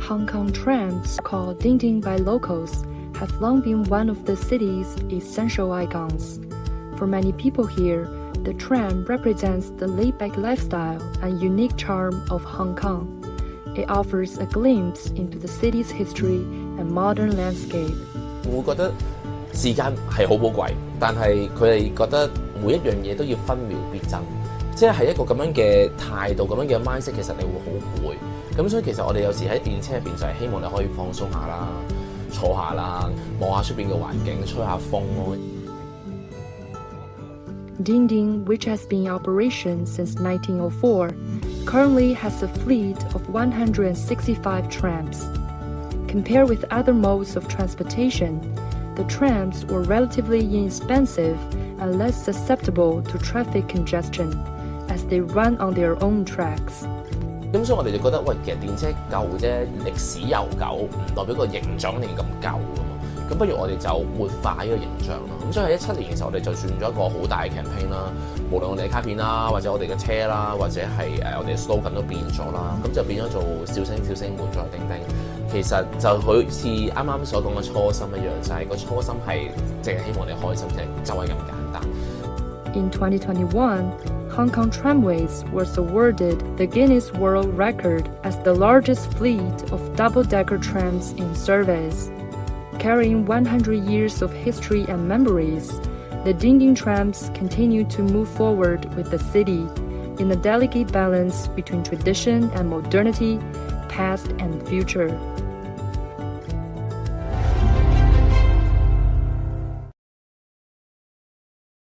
Hong Kong trams, called Ding Ding by locals, have long been one of the city's essential icons. For many people here, the tram represents the laid-back lifestyle and unique charm of Hong Kong. It offers a glimpse into the city's history and modern landscape. 會覺得時間係好寶貴，但係佢哋覺得每一樣嘢都要分秒必爭，即係一個咁樣嘅態度、咁樣嘅 mindset， 其實你會好攰。咁所以其實我哋有時喺電車入邊就係希望你可以放鬆下啦，坐下啦，望下出邊嘅環境，吹下風咯。Ding Ding, which has been in operation since 1904, currently has a fleet of 165 trams. Compared with other modes of transportation, the trams were relatively inexpensive and less susceptible to traffic congestion, as they run on their own tracks. 咁所以我哋就覺得，喂，其實電車舊啫，歷史悠久，唔代表個形象一定咁舊噶嘛。咁不如我哋就活化呢個形象咯。咁所以喺17年嘅時候，我哋就算咗一個好大嘅 campaign 啦，無論我哋嘅卡片啦，或者我哋嘅車啦，或者係我哋嘅 slogan 都變咗啦。咁就變咗做笑聲笑聲，活在叮叮。其實就好似啱啱所講嘅初心一樣，就係個初心係淨係希望你開心，就係咁簡單。In 2021, Hong Kong Tramways was awarded the Guinness World Record as the largest fleet of double-decker trams in service. Carrying 100 years of history and memories, the Ding Ding trams continue to move forward with the city in a delicate balance between tradition and modernity, past and future.